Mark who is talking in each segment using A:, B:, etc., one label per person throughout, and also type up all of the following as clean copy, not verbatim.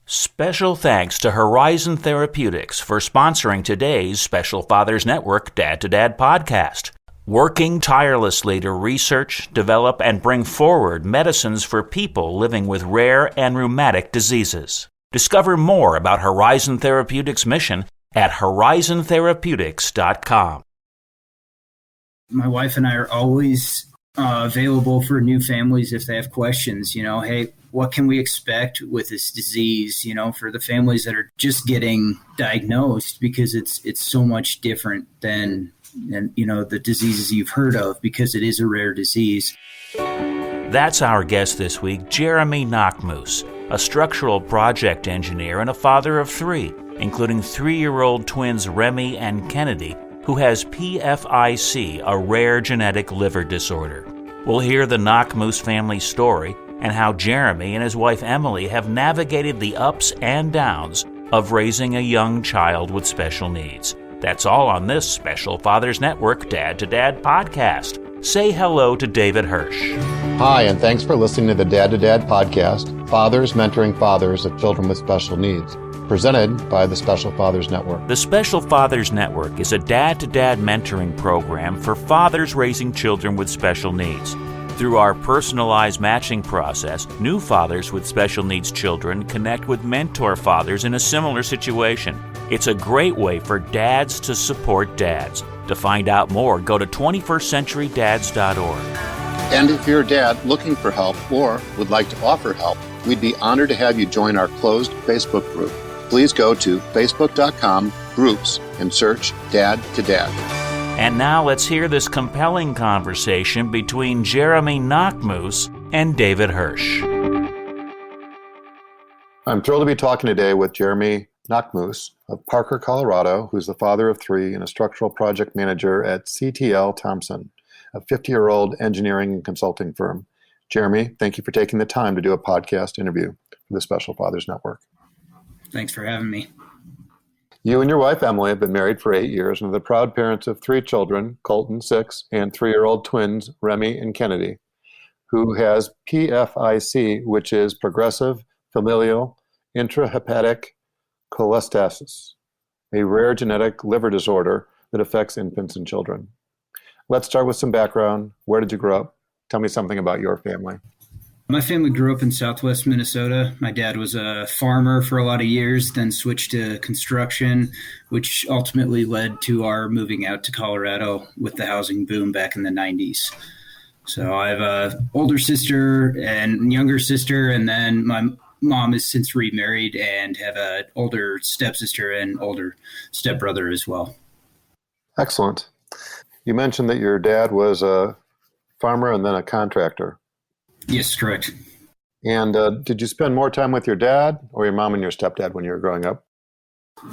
A: Special thanks to Horizon Therapeutics for sponsoring today's Special Fathers Network Dad to Dad podcast. Working tirelessly to research, develop, and bring forward medicines for people living with rare and rheumatic diseases. Discover more about Horizon Therapeutics' mission at horizontherapeutics.com.
B: My wife and I are always available for new families if they have questions. Hey, what can we expect with this disease, for the families that are just getting diagnosed, because it's so much different than the diseases you've heard of, because it is a rare disease.
A: That's our guest this week, Remi and Knakmuhs, a structural project engineer and a father of three, including 3-year-old twins Remi and Kennedy, who has PFIC, a rare genetic liver disorder. We'll hear the Knakmuhs family story and how Remi and his wife Emily have navigated the ups and downs of raising a young child with special needs. That's all on this Special Fathers Network Dad to Dad podcast. Say hello to David Hirsch.
C: Hi, and thanks for listening to the Dad to Dad podcast, Fathers Mentoring Fathers of Children with Special Needs, presented by the Special Fathers Network.
A: The Special Fathers Network is a dad-to-dad mentoring program for fathers raising children with special needs. Through our personalized matching process, new fathers with special needs children connect with mentor fathers in a similar situation. It's a great way for dads to support dads. To find out more, go to 21stcenturydads.org.
C: And if you're a dad looking for help or would like to offer help, we'd be honored to have you join our closed Facebook group. Please go to facebook.com/groups and search Dad to Dad.
A: And now let's hear this compelling conversation between Remi and Knakmuhs and David Hirsch.
C: I'm thrilled to be talking today with Remi Knakmuhs of Parker, Colorado, who's the father of three and a structural project manager at CTL Thompson, a 50-year-old engineering and consulting firm. Remi, thank you for taking the time to do a podcast interview for the Special Fathers Network.
B: Thanks for having me.
C: You and your wife, Emily, have been married for 8 years and are the proud parents of 3 children, Colton, 6, and 3-year-old twins, Remi and Kennedy, who has PFIC, which is progressive familial intrahepatic cholestasis, a rare genetic liver disorder that affects infants and children. Let's start with some background. Where did you grow up? Tell me something about your family.
B: My family grew up in southwest Minnesota. My dad was a farmer for a lot of years, then switched to construction, which ultimately led to our moving out to Colorado with the housing boom back in the 90s. So I have an older sister and younger sister, and then my mom has since remarried and have an older stepsister and older stepbrother as well.
C: Excellent. You mentioned that your dad was a farmer and then a contractor.
B: Yes, correct.
C: And did you spend more time with your dad or your mom and your stepdad when you were growing up?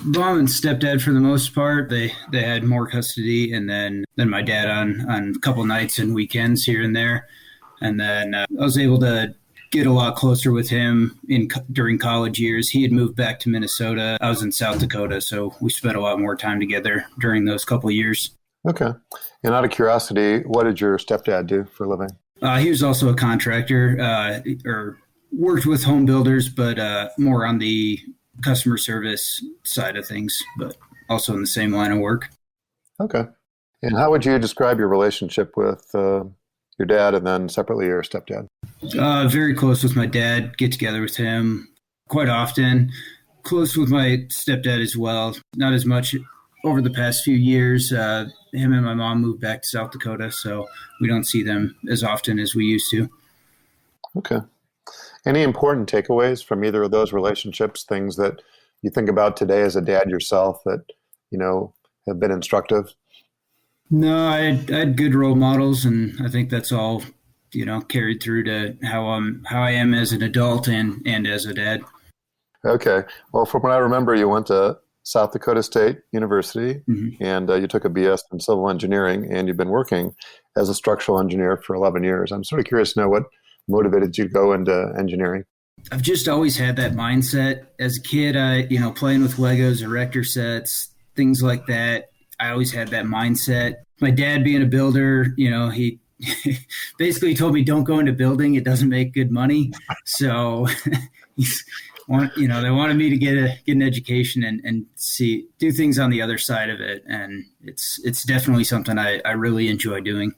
B: Mom and stepdad, for the most part, they had more custody, and then my dad on a couple nights and weekends here and there. And then I was able to get a lot closer with him during college years. He had moved back to Minnesota. I was in South Dakota, so we spent a lot more time together during those couple of years.
C: Okay. And out of curiosity, what did your stepdad do for a living?
B: He was also a contractor, or worked with home builders, but more on the customer service side of things, but also in the same line of work.
C: Okay. And how would you describe your relationship with your dad and then separately your stepdad?
B: Very close with my dad, get together with him quite often. Close with my stepdad as well. Not as much over the past few years. Him and my mom moved back to South Dakota, so we don't see them as often as we used to.
C: Okay. Any important takeaways from either of those relationships, things that you think about today as a dad yourself that, have been instructive?
B: No, I had good role models, and I think that's all, carried through to how I am as an adult and as a dad.
C: Okay. Well, from what I remember, you went to South Dakota State University, and you took a BS in civil engineering, and you've been working as a structural engineer for 11 years. I'm sort of curious to know what motivated you to go into engineering.
B: I've just always had that mindset. As a kid, playing with Legos, erector sets, things like that, I always had that mindset. My dad being a builder, he basically told me, don't go into building. It doesn't make good money. So They wanted me to get an education and do things on the other side of it. And it's definitely something I really enjoy doing.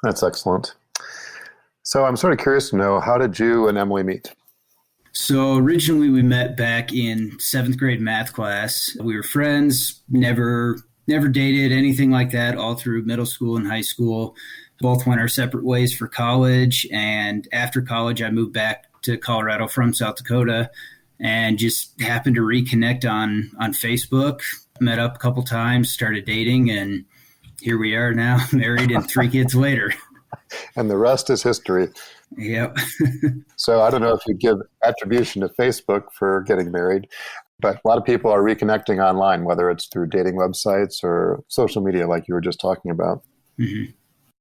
C: That's excellent. So I'm sort of curious to know, how did you and Emily meet?
B: So originally we met back in 7th grade math class. We were friends, never dated, anything like that, all through middle school and high school. Both went our separate ways for college. And after college, I moved back to Colorado from South Dakota and just happened to reconnect on Facebook. Met up a couple times, started dating, and here we are now, married and 3 kids later.
C: And the rest is history.
B: Yep.
C: So I don't know if you give attribution to Facebook for getting married, but a lot of people are reconnecting online, whether it's through dating websites or social media like you were just talking about.
B: Mm-hmm.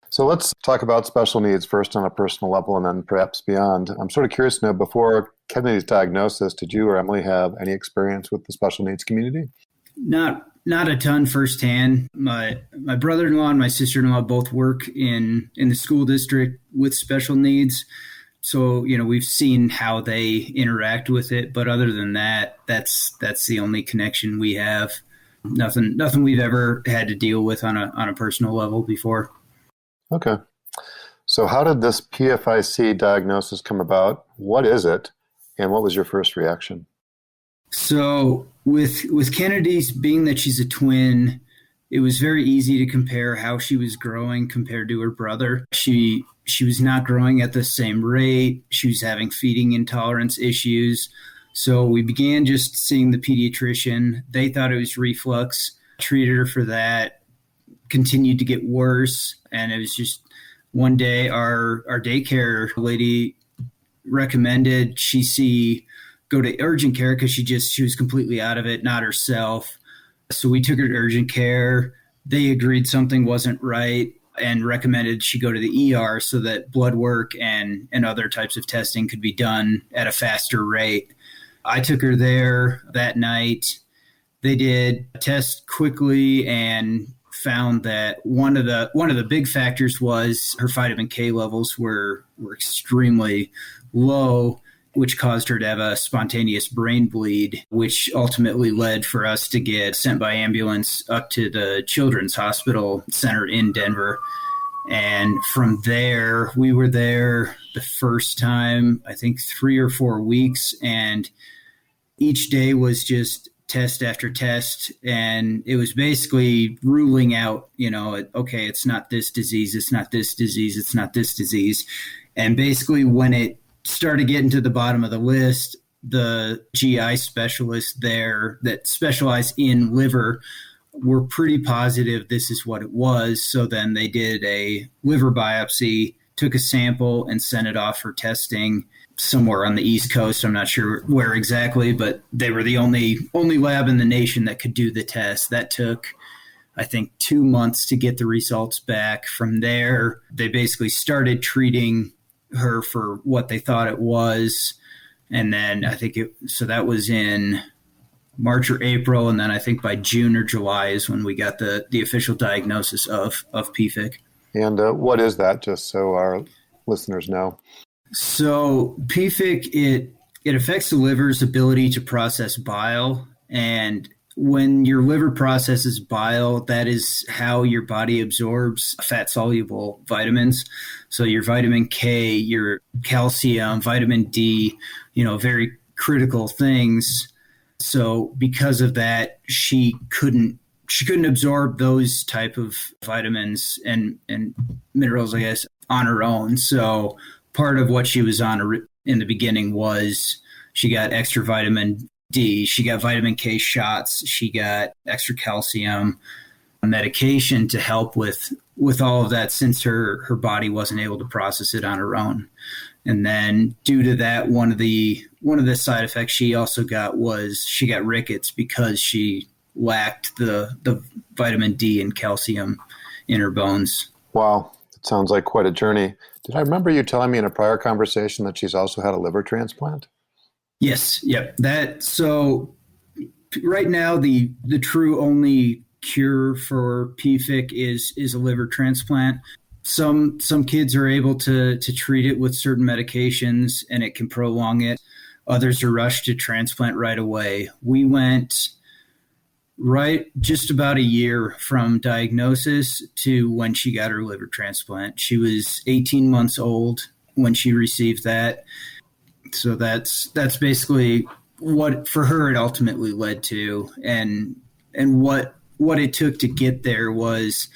C: So let's talk about special needs first on a personal level and then perhaps beyond. I'm sort of curious to know, before Kennedy's diagnosis, did you or Emily have any experience with the special needs community?
B: Not a ton firsthand. My brother-in-law and my sister-in-law both work in the school district with special needs. So, we've seen how they interact with it. But other than that, that's the only connection we have. Nothing we've ever had to deal with on a personal level before.
C: Okay. So how did this PFIC diagnosis come about? What is it? And what was your first reaction?
B: So with Kennedy's, being that she's a twin, it was very easy to compare how she was growing compared to her brother. She was not growing at the same rate. She was having feeding intolerance issues. So we began just seeing the pediatrician. They thought it was reflux, treated her for that, continued to get worse. And it was just one day our daycare lady recommended she go to urgent care because she was completely out of it, not herself. So we took her to urgent care. They agreed something wasn't right and recommended she go to the ER so that blood work and other types of testing could be done at a faster rate. I took her there that night. They did a test quickly and found that one of the big factors was her vitamin K levels were extremely low, which caused her to have a spontaneous brain bleed, which ultimately led for us to get sent by ambulance up to the Children's Hospital Center in Denver. And from there, we were there the first time, I think 3 or 4 weeks, and each day was just test after test, and it was basically ruling out, okay, it's not this disease, it's not this disease, it's not this disease. And basically when it started getting to the bottom of the list, the GI specialists there that specialize in liver were pretty positive this is what it was. So then they did a liver biopsy, took a sample, and sent it off for testing somewhere on the East Coast. I'm not sure where exactly, but they were the only lab in the nation that could do the test. That took, I think, 2 months to get the results back. From there, they basically started treating her for what they thought it was. And then I think so that was in March or April. And then I think by June or July is when we got the official diagnosis of PFIC. And
C: what is that, just so our listeners know?
B: So PFIC, it affects the liver's ability to process bile. And when your liver processes bile, that is how your body absorbs fat-soluble vitamins. So your vitamin K, your calcium, vitamin D, very critical things. So because of that, she couldn't absorb those type of vitamins and minerals, I guess, on her own. So part of what she was on in the beginning was she got extra vitamin D, she got vitamin K shots, she got extra calcium medication to help with all of that, since her body wasn't able to process it on her own. And then due to that, one of the side effects she also got was she got rickets because she lacked the vitamin D and calcium in her bones.
C: Wow, it sounds like quite a journey. Did I remember you telling me in a prior conversation that she's also had a liver transplant?
B: Yes. Yep. So right now, the true only cure for PFIC is a liver transplant. Some kids are able to treat it with certain medications and it can prolong it. Others are rushed to transplant right away. We went right just about a year from diagnosis to when she got her liver transplant. She was 18 months old when she received that. So that's basically what for her it ultimately led to, and what it took to get there was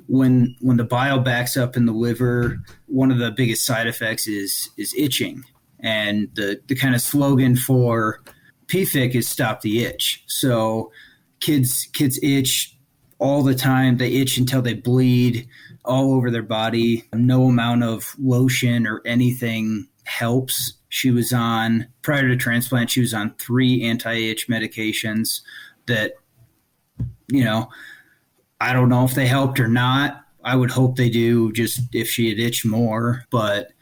B: when the bile backs up in the liver, one of the biggest side effects is itching. And the kind of slogan for PFIC is stop the itch. So kids itch all the time. They itch until they bleed all over their body. No amount of lotion or anything helps. She was on, prior to transplant, she was on 3 anti-itch medications that, I don't know if they helped or not. I would hope they do, just if she had itched more. But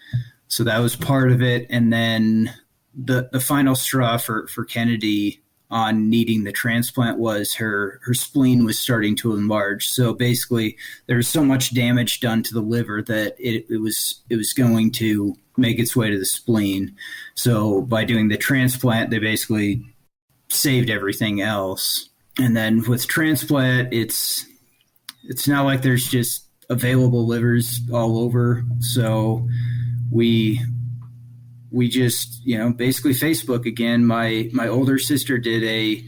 B: so that was part of it. And then the final straw for Kennedy on needing the transplant was her spleen was starting to enlarge. So basically there was so much damage done to the liver that it was going to make its way to the spleen. So by doing the transplant, they basically saved everything else. And then with transplant, it's not like there's just available livers all over. So we just, basically Facebook again. My older sister did a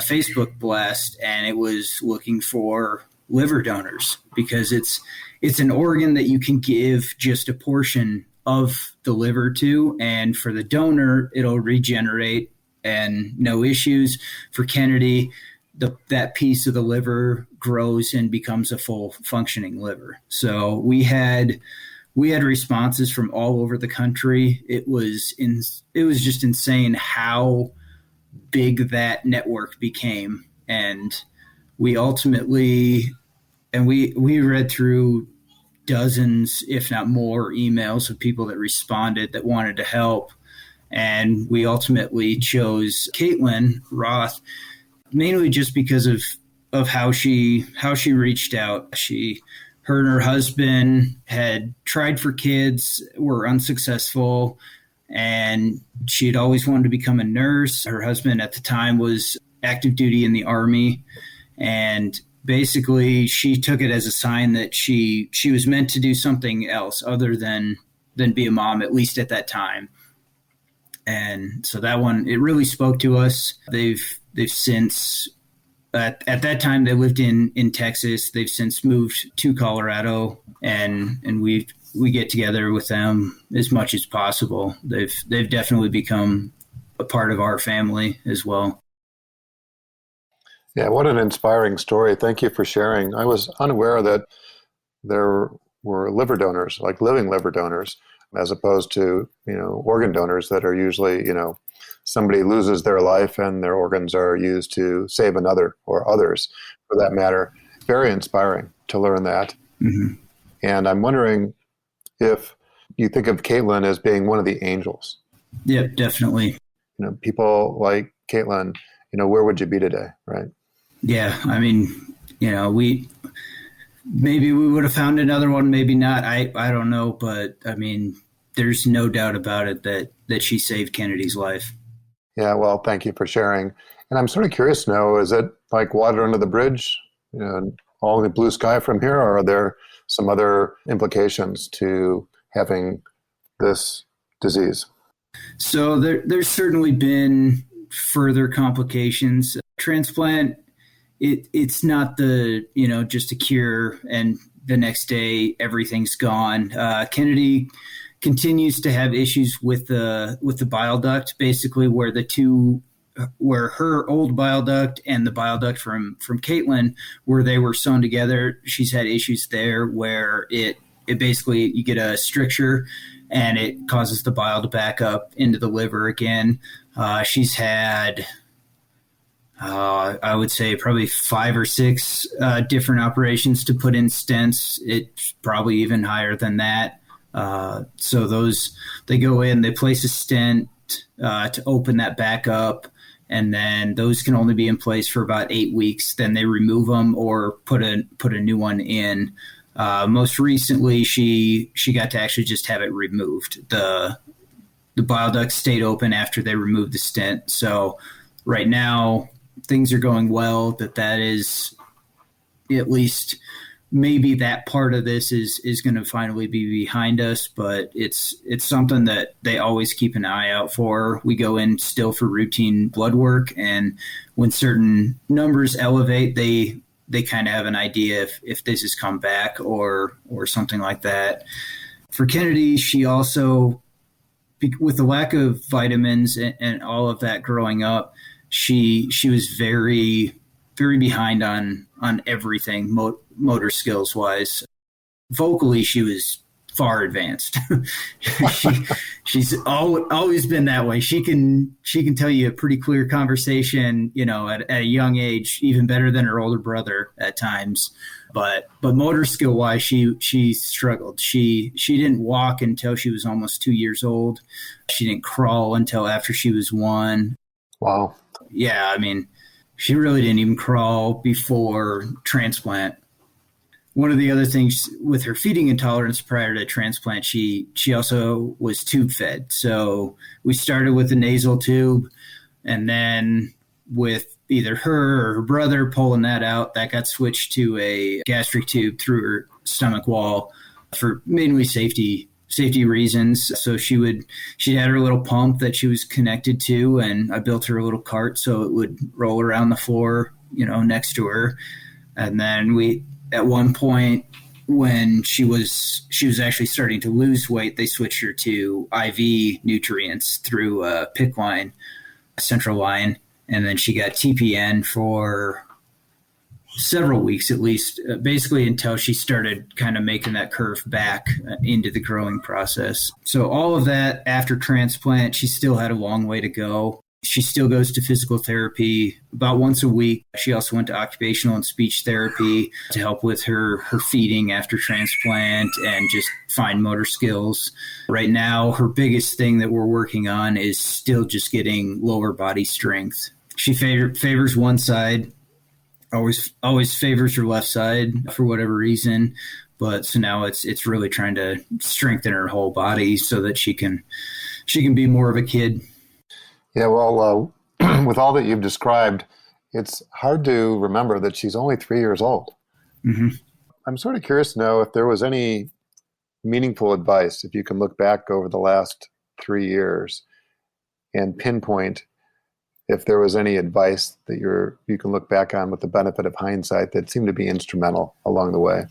B: Facebook blast, and it was looking for liver donors because it's an organ that you can give just a portion of the liver to, and for the donor, it'll regenerate and no issues. For Kennedy, that piece of the liver grows and becomes a full functioning liver. So we had responses from all over the country. It was just insane how big that network became. And we ultimately, we read through dozens, if not more, emails of people that responded that wanted to help. And we ultimately chose Caitlin Roth, mainly just because of how she reached out. Her and her husband had tried for kids, were unsuccessful, and she had always wanted to become a nurse. Her husband at the time was active duty in the Army, and basically she took it as a sign that she was meant to do something else other than be a mom, at least at that time. And so that one, it really spoke to us. They've since, at that time they lived in Texas. They've since moved to Colorado, and we get together with them as much as possible. They've definitely become a part of our family as well.
C: Yeah, what an inspiring story. Thank you for sharing. I was unaware that there were liver donors, like living liver donors, as opposed to, organ donors that are usually, somebody loses their life and their organs are used to save another or others for that matter. Very inspiring to learn that. Mm-hmm. And I'm wondering if you think of Caitlin as being one of the angels.
B: Yeah, definitely.
C: People like Caitlin, where would you be today, right? Yeah,
B: I mean, maybe we would have found another one, maybe not. I don't know, but I mean, there's no doubt about it that she saved Kennedy's life.
C: Yeah, well, thank you for sharing. And I'm sort of curious to know, is it like water under the bridge, all the blue sky from here, or are there some other implications to having this disease?
B: So there's certainly been further complications. Transplant, it's not just a cure and the next day everything's gone. Kennedy continues to have issues with the bile duct, basically where her old bile duct and the bile duct from Caitlin, where they were sewn together. She's had issues there where it basically, you get a stricture and it causes the bile to back up into the liver again. She's had, I would say, probably 5 or 6 different operations to put in stents. It's probably even higher than that. So they go in, they place a stent to open that back up, and then those can only be in place for about 8 weeks. Then they remove them or put a new one in. Most recently, she got to actually just have it removed. the bile duct stayed open after they removed the stent. So right now things are going well. That is at least maybe that part of this is going to finally be behind us, but it's something that they always keep an eye out for. We go in still for routine blood work, and when certain numbers elevate, they kind of have an idea if this has come back or something like that. For Kennedy, she also, with the lack of vitamins and all of that growing up, she was very, very behind on everything motor skills wise. Vocally, she was far advanced. She's always been that way. She can tell you a pretty clear conversation, at a young age, even better than her older brother at times. But motor skill wise, she struggled. She didn't walk until she was almost 2 years old. She didn't crawl until after she was 1.
C: Wow.
B: Yeah, I mean, she really didn't even crawl before transplant. One of the other things with her feeding intolerance prior to transplant, she also was tube fed. So we started with a nasal tube, and then with either her or her brother pulling that out, that got switched to a gastric tube through her stomach wall for mainly safety reasons. So she had her little pump that she was connected to, and I built her a little cart so it would roll around the floor, next to her. And then at one point when she was actually starting to lose weight, they switched her to IV nutrients through a PIC line, a central line. And then she got TPN for several weeks at least, basically until she started kind of making that curve back into the growing process. So all of that after transplant, she still had a long way to go. She still goes to physical therapy about once a week. She also went to occupational and speech therapy to help with her feeding after transplant and just fine motor skills. Right now, her biggest thing that we're working on is still just getting lower body strength. She favors one side, always favors her left side for whatever reason. But so now it's really trying to strengthen her whole body so that she can be more of a kid.
C: Yeah, well, with all that you've described, it's hard to remember that she's only 3 years old.
B: Mm-hmm.
C: I'm sort of curious to know if there was any meaningful advice, if you can look back over the last 3 years and pinpoint if there was any advice that you can look back on with the benefit of hindsight that seemed to be instrumental along the way.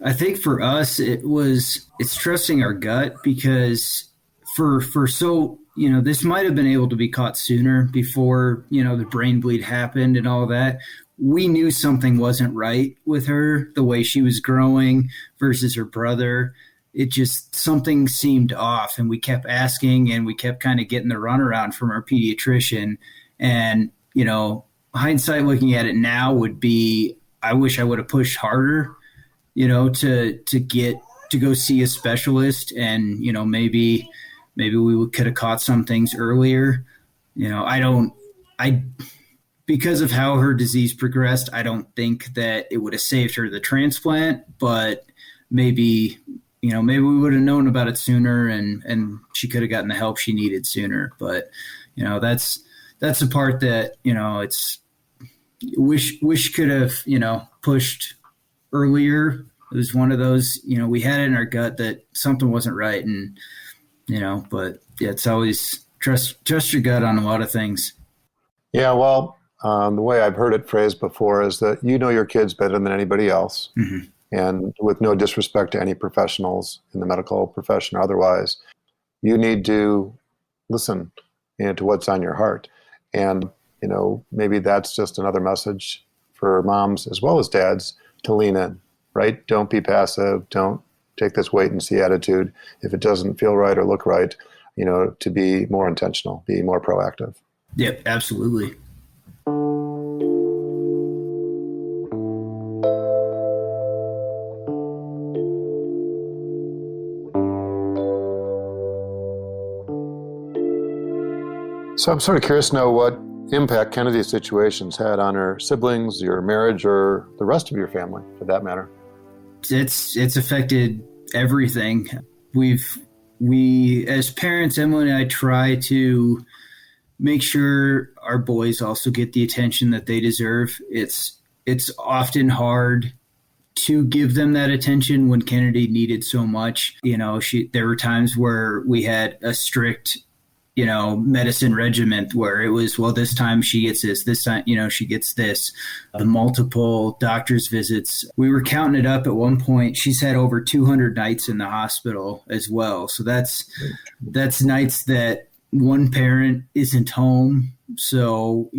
B: I think for us, it's trusting our gut, because for so, this might have been able to be caught sooner before, the brain bleed happened and all that. We knew something wasn't right with her, the way she was growing versus her brother. It just, something seemed off, and we kept asking, and we kept kind of getting the runaround from our pediatrician. And, hindsight looking at it now would be, I wish I would have pushed harder, to go see a specialist, and, maybe we could have caught some things earlier. Because of how her disease progressed, I don't think that it would have saved her the transplant, but maybe we would have known about it sooner, and she could have gotten the help she needed sooner. But, that's the part that, it's wish could have, pushed earlier. It was one of those, we had it in our gut that something wasn't right, and, but yeah, it's always trust your gut on a lot of things.
C: Yeah, well, the way I've heard it phrased before is that you know your kids better than anybody else. Mm-hmm. And with no disrespect to any professionals in the medical profession or otherwise, you need to listen to what's on your heart. And, maybe that's just another message for moms as well as dads to lean in, right? Don't be passive. Don't take this wait and see attitude. If it doesn't feel right or look right, to be more intentional, be more proactive.
B: Yep, absolutely.
C: So I'm sort of curious to know what impact Kennedy's situations had on her siblings, your marriage, or the rest of your family, for that matter.
B: It's affected everything. We've we, as parents, Emily and I try to make sure our boys also get the attention that they deserve. It's often hard to give them that attention when Kennedy needed so much. There were times where we had a strict, medicine regimen where it was, well, this time she gets this time, she gets this. The multiple doctor's visits, we were counting it up at one point. She's had over 200 nights in the hospital as well. So that's nights that one parent isn't home. So,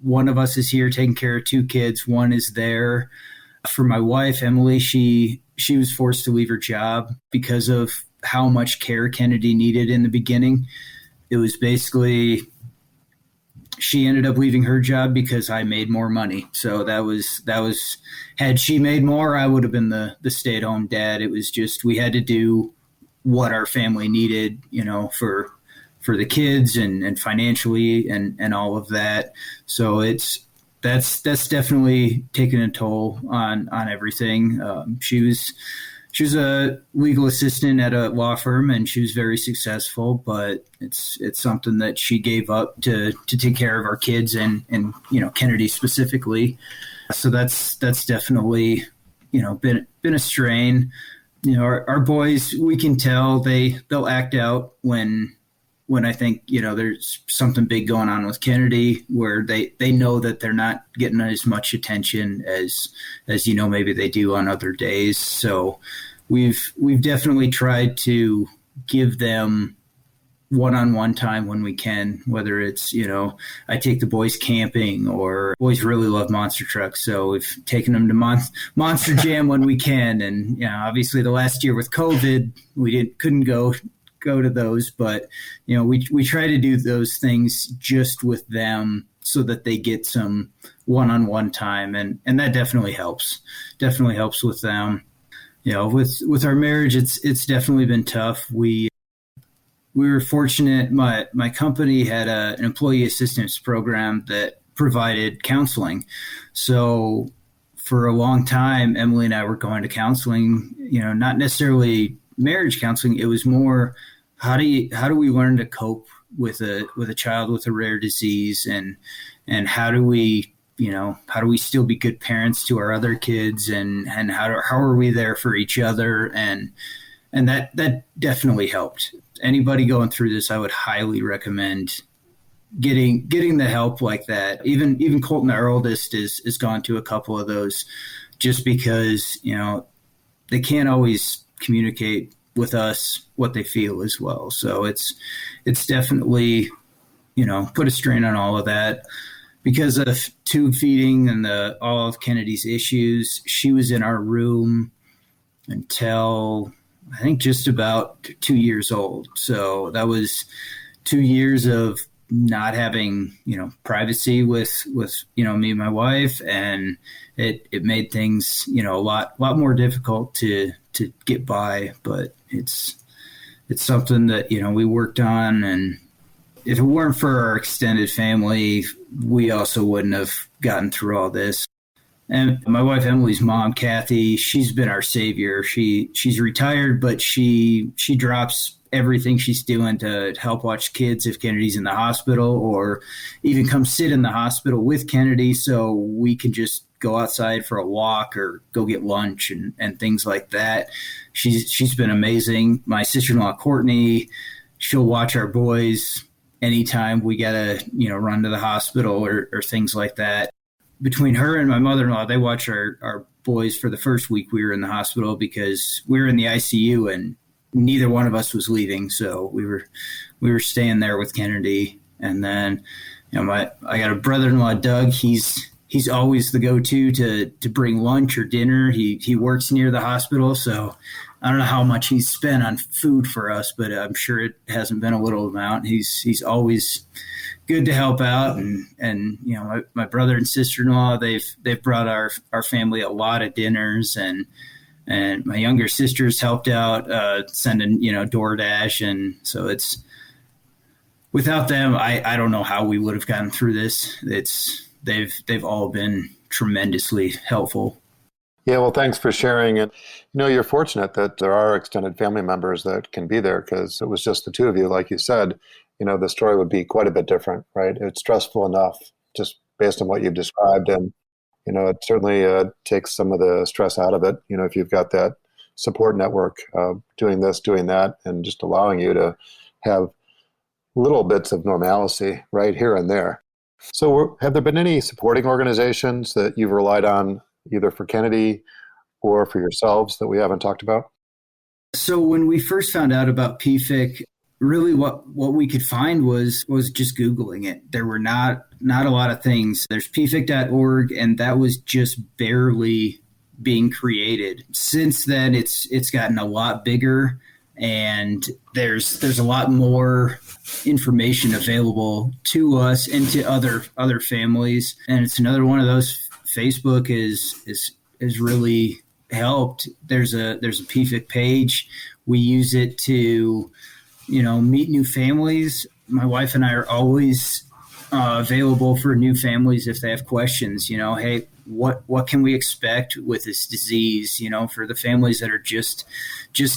B: one of us is here taking care of two kids. One is there. For my wife, Emily, she was forced to leave her job because of how much care Kennedy needed in the beginning. It was basically, she ended up leaving her job because I made more money. So that was, had she made more, I would have been the stay-at-home dad. It was just, we had to do what our family needed, for the kids and financially and all of that. So that's definitely taken a toll on everything. She was a legal assistant at a law firm, and she was very successful, but it's something that she gave up to take care of our kids and Kennedy specifically. So that's definitely, been a strain. Our boys, we can tell they'll act out when I think, there's something big going on with Kennedy, where they know that they're not getting as much attention as maybe they do on other days. So we've definitely tried to give them one-on-one time when we can, whether it's, I take the boys camping, or boys really love monster trucks. So we've taken them to Monster Jam when we can. And, obviously the last year with COVID, we couldn't go to those, but we try to do those things just with them so that they get some one-on-one time, and that definitely helps with them. With our marriage, it's definitely been tough. We were fortunate. My company had an employee assistance program that provided counseling. So for a long time, Emily and I were going to counseling, not necessarily marriage counseling. It was more, how do we learn to cope with a child with a rare disease, and how do we still be good parents to our other kids, and how are we there for each other, and that definitely helped. Anybody going through this, I would highly recommend getting the help like that. Even Colton, our oldest, is gone to a couple of those, just because they can't always communicate with us what they feel as well. So it's definitely, put a strain on all of that. Because of tube feeding and all of Kennedy's issues, she was in our room until I think just about 2 years old. So that was 2 years of not having, privacy with me and my wife, and it made things, a lot more difficult to get by. But it's something that, we worked on, and if it weren't for our extended family, we also wouldn't have gotten through all this. And my wife Emily's mom, Kathy, she's been our savior. She's retired, but she drops everything she's doing to help watch kids if Kennedy's in the hospital, or even come sit in the hospital with Kennedy so we can just go outside for a walk or go get lunch and things like that. She's been amazing. My sister-in-law, Courtney, she'll watch our boys anytime we gotta, run to the hospital or things like that. Between her and my mother-in-law, they watch our boys for the first week we were in the hospital, because we were in the ICU and neither one of us was leaving. So we were staying there with Kennedy. And then, I got a brother-in-law, Daug. He's always the go-to to bring lunch or dinner. He works near the hospital, so I don't know how much he's spent on food for us, but I'm sure it hasn't been a little amount. He's always good to help out, and my brother and sister-in-law, they've brought our family a lot of dinners, and my younger sister's helped out sending DoorDash, and so it's without them, I don't know how we would have gotten through this. They've all been tremendously helpful.
C: Yeah, well, thanks for sharing. And, you're fortunate that there are extended family members that can be there because it was just the two of you. Like you said, the story would be quite a bit different, right? It's stressful enough just based on what you've described. And, it certainly takes some of the stress out of it, if you've got that support network doing this, doing that, and just allowing you to have little bits of normalcy right here and there. So have there been any supporting organizations that you've relied on either for Kennedy or for yourselves that we haven't talked about?
B: So when we first found out about PFIC, really what we could find was just Googling it. There were not a lot of things. There's pfic.org, and that was just barely being created. Since then, it's gotten a lot bigger, and there's a lot more information available to us and to other families. And it's another one of those. Facebook is really helped. There's a PFIC page. We use it to, meet new families. My wife and I are always available for new families if they have questions. Hey, what can we expect with this disease? For the families that are just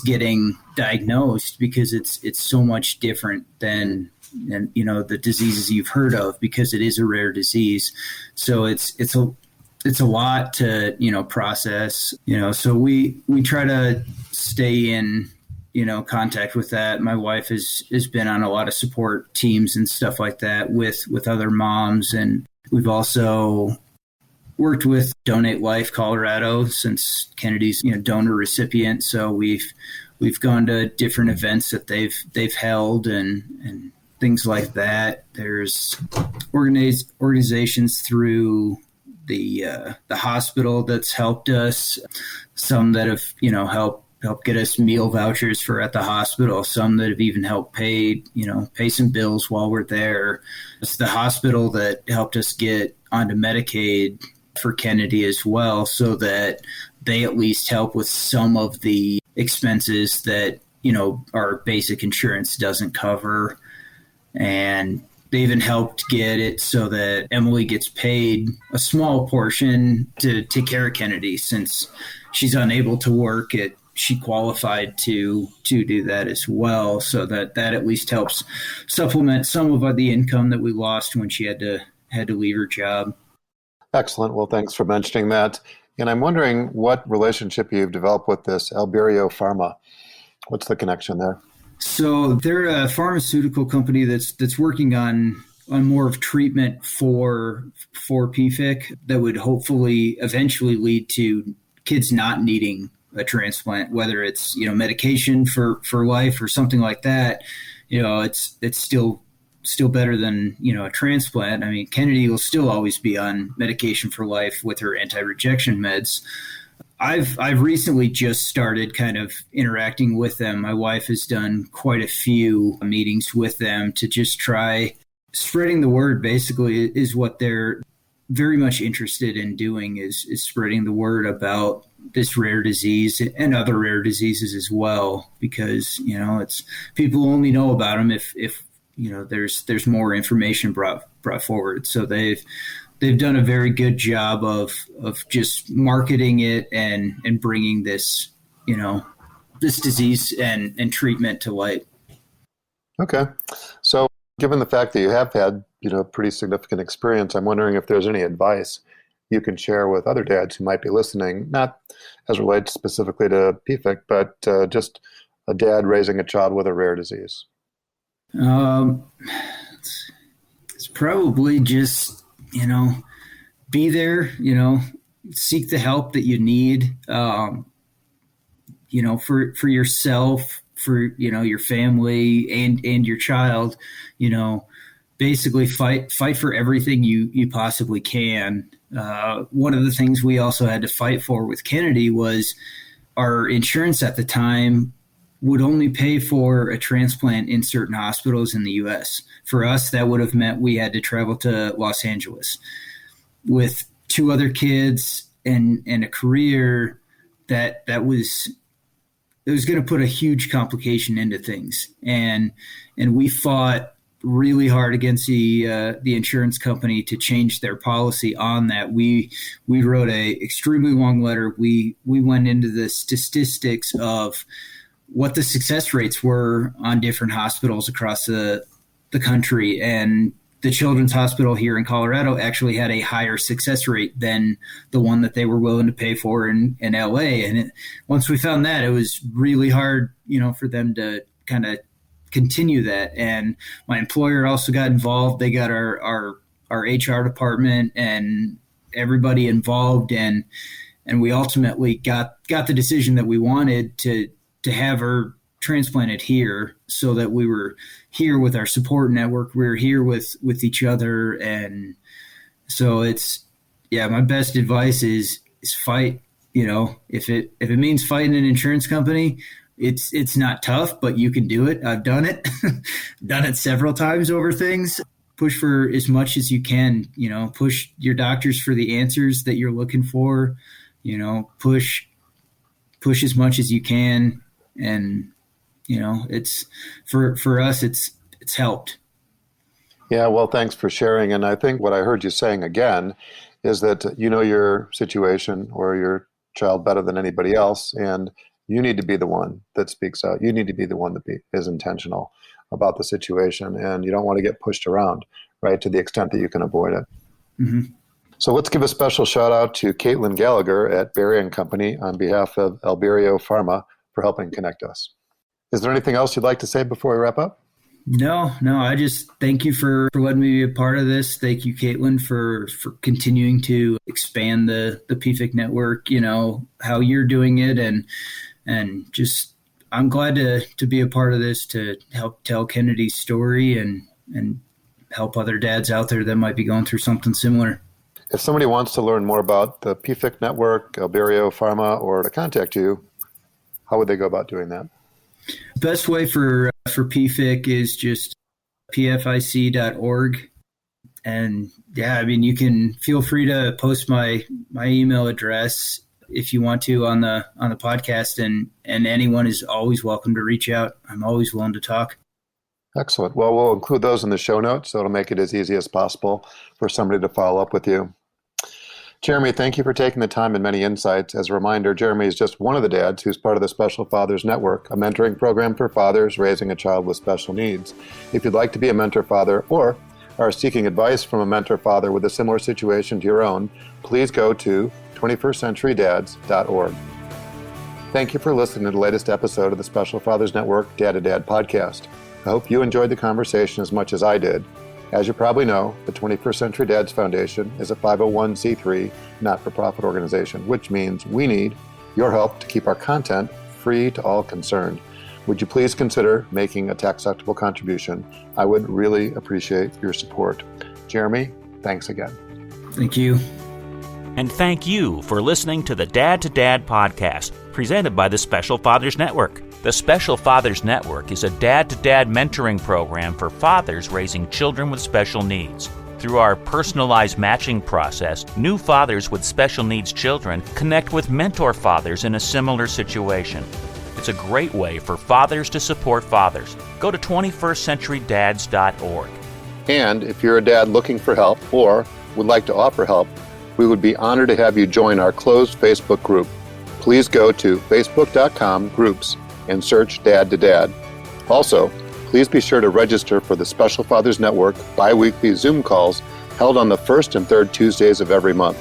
B: getting diagnosed, because it's so much different than the diseases you've heard of, because it is a rare disease. So it's a lot to process. So we try to stay in contact with that. My wife has been on a lot of support teams and stuff like that with other moms, and we've also worked with Donate Life Colorado since Kennedy's donor recipient. So we've gone to different events that they've held and things like that. There's organizations through the hospital that's helped us. Some that have help get us meal vouchers for at the hospital. Some that have even helped pay some bills while we're there. It's the hospital that helped us get onto Medicaid for Kennedy as well, so that they at least help with some of the expenses that our basic insurance doesn't cover. And they even helped get it so that Emily gets paid a small portion to take care of Kennedy, since she's unable to work. She qualified to do that as well, so that at least helps supplement some of the income that we lost when she had to leave her job.
C: Excellent. Well, thanks for mentioning that. And I'm wondering what relationship you've developed with this Albireo Pharma. What's the connection there?
B: So they're a pharmaceutical company that's working on more of treatment for PFIC that would hopefully eventually lead to kids not needing a transplant, whether it's medication for life or something like that. It's still better than a transplant. I mean, Kennedy will still always be on medication for life with her anti-rejection meds. I've recently just started kind of interacting with them. My wife has done quite a few meetings with them to just try spreading the word. Basically, is what they're very much interested in doing, is spreading the word about this rare disease and other rare diseases as well, because it's people only know about them if there's more information brought forward. So they've done a very good job of just marketing it and bringing this this disease and treatment to light.
C: Okay, so given the fact that you have had pretty significant experience, I'm wondering if there's any advice you can share with other dads who might be listening, not as relates specifically to PFIC, but just a dad raising a child with a rare disease.
B: It's probably just be there, seek the help that you need, for yourself, for your family and your child. Basically fight for everything you possibly can. One of the things we also had to fight for with Kennedy was our insurance at the time would only pay for a transplant in certain hospitals in the U.S. For us, that would have meant we had to travel to Los Angeles. With 2 other kids and a career, it was going to put a huge complication into things. And we fought really hard against the insurance company to change their policy on that. We wrote a extremely long letter. We went into the statistics of what the success rates were on different hospitals across the country, and the Children's Hospital here in Colorado actually had a higher success rate than the one that they were willing to pay for in LA. And once we found that, it was really hard, for them to kind of continue that. And my employer also got involved. They got our HR department and everybody involved. And we ultimately got the decision that we wanted to have her transplanted here, so that we were here with our support network. We were here with each other. And so my best advice is fight. If it means fighting an insurance company, it's not tough, but you can do it. I've done it, done it several times over things. Push for as much as you can, push your doctors for the answers that you're looking for, push as much as you can. And, it's for us, it's helped.
C: Yeah, well, thanks for sharing. And I think what I heard you saying again is that you know your situation or your child better than anybody else, and you need to be the one that speaks out. You need to be the one that is intentional about the situation, and you don't want to get pushed around, right, to the extent that you can avoid it.
B: Mm-hmm.
C: So let's give a special shout out to Caitlin Gallagher at Berry and Company on behalf of Alberio Pharma for helping connect us. Is there anything else you'd like to say before we wrap up?
B: No, I just thank you for letting me be a part of this. Thank you, Caitlin, for continuing to expand the PFIC network, how you're doing it. And just, I'm glad to be a part of this, to help tell Kennedy's story and help other dads out there that might be going through something similar.
C: If somebody wants to learn more about the PFIC network, Alberio Pharma, or to contact you, how would they go about doing that?
B: Best way for PFIC is just pfic.org. And you can feel free to post my email address if you want to on the podcast, and anyone is always welcome to reach out. I'm always willing to talk.
C: Excellent. Well, we'll include those in the show notes, so it'll make it as easy as possible for somebody to follow up with you. Jeremy, thank you for taking the time and many insights. As a reminder, Jeremy is just one of the dads who's part of the Special Fathers Network, a mentoring program for fathers raising a child with special needs. If you'd like to be a mentor father or are seeking advice from a mentor father with a similar situation to your own, please go to 21stCenturyDads.org. Thank you for listening to the latest episode of the Special Fathers Network Dad to Dad podcast. I hope you enjoyed the conversation as much as I did. As you probably know, the 21st Century Dads Foundation is a 501c3 not-for-profit organization, which means we need your help to keep our content free to all concerned. Would you please consider making a tax-deductible contribution? I would really appreciate your support. Jeremy, thanks again.
B: Thank you.
A: And thank you for listening to the Dad to Dad podcast, presented by the Special Fathers Network. The Special Fathers Network is a dad-to-dad mentoring program for fathers raising children with special needs. Through our personalized matching process, new fathers with special needs children connect with mentor fathers in a similar situation. It's a great way for fathers to support fathers. Go to 21stCenturyDads.org.
C: And if you're a dad looking for help or would like to offer help, we would be honored to have you join our closed Facebook group. Please go to facebook.com/groups and search Dad to Dad. Also, please be sure to register for the Special Fathers Network bi-weekly Zoom calls held on the first and third Tuesdays of every month.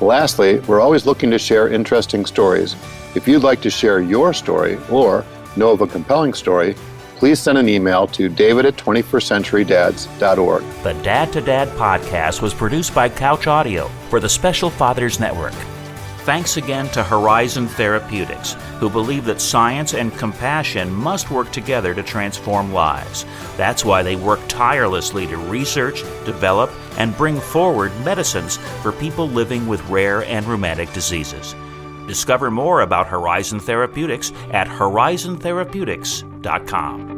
C: Lastly, we're always looking to share interesting stories. If you'd like to share your story or know of a compelling story, please send an email to david@21stCenturyDads.org.
A: The Dad to Dad podcast was produced by Couch Audio for the Special Fathers Network. Thanks again to Horizon Therapeutics, who believe that science and compassion must work together to transform lives. That's why they work tirelessly to research, develop, and bring forward medicines for people living with rare and rheumatic diseases. Discover more about Horizon Therapeutics at horizontherapeutics.com.